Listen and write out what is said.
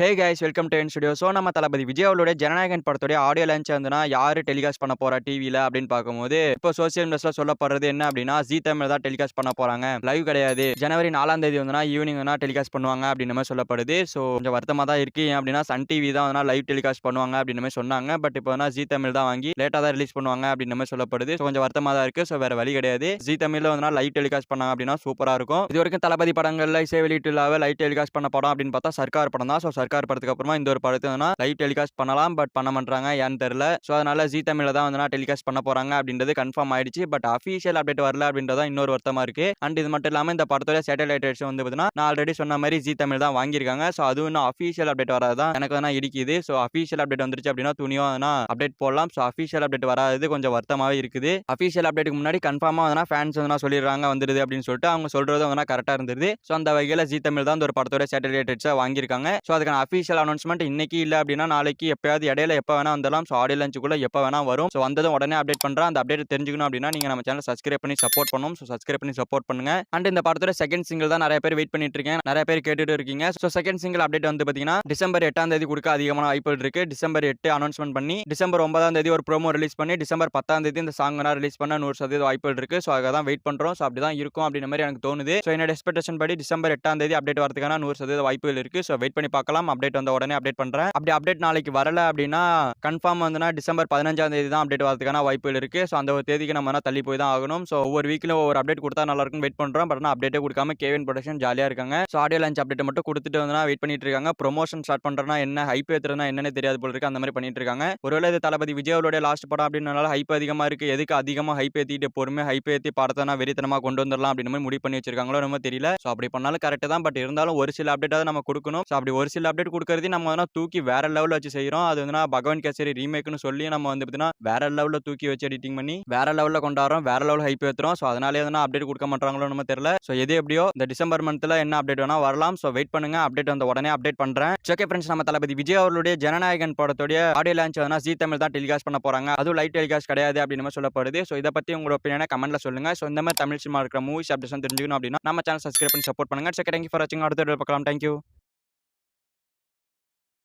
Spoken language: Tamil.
Hey guys welcome to N studio. So நம்ம தளபதி விஜய் அவர்களுடைய ஜனநாயகன் படத்துடைய ஆடியோ லான்ச் வந்துன்னா யாரு டெலிகாஸ்ட் பண்ண போறா டிவியில் அப்படின்னு பார்க்கும்போது இப்போ சோசியல் மீடியாஸ்ல சொல்லப்படுறது என்ன அப்படின்னா ஜி தமிழ் தான் டெலிகாஸ்ட் பண்ண போறாங்க. லைவ் கிடையாது. ஜனவரி 4ஆம் தேதி வந்துன்னா ஈவினிங் வந்து டெலிகாஸ்ட் பண்ணுவாங்க அப்படின்னு மாதிரி சொல்லப்படுது. ஸோ கொஞ்சம் வருத்தமாக தான் இருக்கு. ஏன் அப்படின்னா சன் டிவி தான் வந்து லைவ் டெலிகாஸ்ட் பண்ணுவாங்க அப்படின்னு மாதிரி சொன்னாங்க. பட் இப்போ வந்து ஜி தமிழ் தான் வாங்கி லேட்டாக தான் ரிலீஸ் பண்ணுவாங்க அப்படின்னு மாதிரி சொல்லப்படுது. ஸோ கொஞ்சம் வருத்தமாக தான் இருக்கு. ஸோ வேற வழி கிடையாது. ஜி தமிழ்ல வந்து லைவ் டெலிகாஸ்ட் பண்ணாங்க அப்படின்னா சூப்பராக இருக்கும். இது வரைக்கும் தளபதி படங்கள்ல இசை வெளியீட்டு லைவ் டெலிகாஸ்ட் பண்ண படம் அப்படின்னு பார்த்தா சர்க்கார் படம் தான். ஸோ சர்க்கார் படத்துக்கு அப்புறமா இந்த ஒரு படத்தை லைவ் டெலிகாஸ்ட் பண்ணலாம். பட் பண்ண மாட்டாங்க ஏன்னு தெரியல. ஸோ அதனால ஜி தமிழ்ல தான் வந்து டெலிகாஸ்ட் பண்ண போறாங்க அப்படின்றது கன்ஃபார்ம் ஆயிடுச்சு. பட் அஃபீஷியல் அப்டேட் வரல அப்படின்றதா இன்னொரு வருத்தமா இருக்கு. அண்ட் இது மட்டும் இல்லாம இந்த படத்தோட சேட்டலைட் ரைட்ஸ் வந்து பார்த்தீங்கன்னா நான் ஆல்ரெடி சொன்ன மாதிரி ஜி தமிழ் தான் வாங்கியிருக்காங்க. ஸோ அதுவும் இன்னும் அஃபீஷியல் அப்டேட் வராதான் எனக்கு வந்து இடிக்குது. ஸோ அஃபீஷியல் அப்டேட் வந்துருச்சு அப்படின்னா துணியோ அப்டேட் போடலாம். ஸோ அஃபீஷியல் அப்டேட் வராது கொஞ்சம் வருத்தமாவே இருக்குது. அஃபீஷியல் அப்டேட்டுக்கு முன்னாடி கன்ஃபார்மா வந்து ஃபேன்ஸ் வந்து சொல்லிடுறாங்க வந்துருது அப்படின்னு சொல்லிட்டு அவங்க சொல்றது வந்து கரெக்டா இருந்தது. ஸோ அந்த வகையில் ஜி தமிழ் தான் ஒரு படத்தோட சேட்டலைட் ரைட்ஸை வாங்கியிருக்காங்க. ஸோ அதுக்கான அஃபீஷியல் அனௌன்ஸ்மெண்ட் இன்னைக்கு இல்ல அப்படின்னா நாளைக்கு எப்பயாவது இடையில எப்போ வேணா வந்துடலாம். ஸோ ஆடியோ லான்ச்சுக்குள்ள எப்போ வேணா வரும். ஸோ வந்ததும் உடனே அப்டேட் பண்றேன். அந்த அப்டேட் தெரிஞ்சுக்கணும் அப்படின்னா நீங்க நம்ம சேனல் சப்ஸ்கிரைப் பண்ணி சப்போர்ட் பண்ணணும். ஸோ சப்ஸ்கிரைப் பண்ணி சப்போர்ட் பண்ணுங்க. அண்ட் இந்த படத்தோட செகண்ட் சிங்கிள் தான் நிறைய பேர் வெயிட் பண்ணிட்டு இருக்கேன். நிறைய பேர் கேட்டுட்டு இருக்கீங்க. ஸோ செகண்ட் சிங்கிள் அப்டேட் வந்து பாத்தீங்கன்னா டிசம்பர் 8ஆம் தேதி கொடுக்க அதிகமான வாய்ப்புகள் இருக்கு. டிசம்பர் 8 அனௌன்ஸ்மெண்ட் பண்ணி டிசம்பர் 9ஆம் தேதி ஒரு ப்ரோமோ ரிலீஸ் பண்ணி டிசம்பர் 10ஆம் தேதி இந்த சாங் ரிலீஸ் பண்ண 100% வாய்ப்புகள் இருக்கு. ஸோ அதுக்காக தான் வெயிட் பண்றோம். ஸோ அப்படிதான் இருக்கும் அப்படின்ற மாதிரி எனக்கு தோணுது. ஸோ என்னோட எக்ஸ்பெக்டேஷன் படி டிசம்பர் 8ஆம் தேதி அப்டேட் வரதுக்கான 100% வாய்ப்புகள் இருக்கு. ஸோ வெயிட் பண்ணி பார்க்கலாம். அப்டேட் வந்த உடனே அப்டேட் பண்றேன். அப்படி அப்டேட் நாளைக்கு வரல அப்படின்னா கன்ஃபார்ம் வந்துனா டிசம்பர் 15ஆம் தேதி தான் அப்டேட் வரதுக்கான வாய்ப்புகள் இருக்கு. ஸோ அந்த ஒரு தேதிக்கு நம்ம தள்ளி போய் தான் ஆகணும். ஸோ ஒவ்வொரு வீக்ல ஒவ்வொரு அப்டேட் கொடுத்தா நல்லா இருக்கும் வெயிட் பண்றோம். பட் ஆனால் அப்டேட்டே கொடுக்காம கேவின் ப்ரொடக்ஷன் ஜாலியா இருக்காங்க. ஸோ ஆடியோ லான்ச் அப்டேட் மட்டும் கொடுத்துட்டு வந்து வெயிட் பண்ணிட்டு இருக்காங்க. ப்ரொமோஷன் ஸ்டார்ட் பண்றேன்னா என்ன ஹைப் ஏத்துறதுனா என்னன்னு தெரியாது போல இருக்கு. அந்த மாதிரி பண்ணிட்டு இருக்காங்க. ஒருவேளை இது தளபதி விஜய் அவருடைய லாஸ்ட் படம் அப்படின்றனால ஹைப் அதிகமா இருக்கு. எதுக்கு அதிகமா ஹைப் ஏத்திட்டு பொறுமை ஹைப் ஏத்தி படத்தை வெறித்தனமா கொண்டு வந்துடலாம் அப்படின்னு மாதிரி முடிவு பண்ணி வச்சிருக்காங்களோ நம்ம தெரியல. ஸோ அப்படி பண்ணாலும் கரெக்ட் தான். பட் இருந்தாலும் ஒரு சில அப்டேட்டாவது நம்ம கொடுக்கணும். ஸோ அப்படி ஒரு சில அப்டேட் கொடுக்கறது நம்ம தூக்கி வேற லெவலில் வச்சு செய்யறோம். அது வந்து பகவான் கேசரி ரீமேக்னு சொல்லி நம்ம வந்து பார்த்தீங்கன்னா வேற லெவலில் தூக்கி வச்சு எடிட்டிங் பண்ணி வேற லெவலில் கொண்டாடுறோம். வேற லெவல் ஹைப் ஏற்றுறோம். ஸோ அதனாலே வந்து அப்டேட் கொடுக்க மாட்டாங்களோ நம்ம தெரியல. ஸோ எது எப்படியோ இந்த டிசம்பர் மந்த்ல என்ன அப்டேட் வேணா வரலாம். ஸோ வெயிட் பண்ணுங்க. அப்டேட் வந்த உடனே அப்டேட் பண்றேன். ஓகே ஃப்ரெண்ட்ஸ், நம்ம தளபதி விஜய் அவர்களுடைய ஜனநாயகன் படத்துடைய ஆடியோ லான்ச் வந்து ஜி தமிழ் தான் டெலிகாஸ்ட் பண்ண போறாங்க. அதுவும் லைட் டெலிகாஸ்ட் கிடையாது அப்படின்னு சொல்லப்படுது. ஸோ இதை பத்தி உங்களோட ஒப்பீனியனை கமெண்ட்ல சொல்லுங்க. ஸோ இந்த மாதிரி தமிழ் சினிமா இருக்கிற மூவிஸ் அப்டேஷன் தெரிஞ்சுக்கணும் அப்படின்னா நம்ம சேனல் சப்ஸ்கிரைப் பண்ணி சப்போர்ட் பண்ணுங்க. ஓகே, தேங்க்யூ ஃபார் வாட்சிங். அடுத்த வீடியோ பார்க்கலாம். தேங்க்யூ.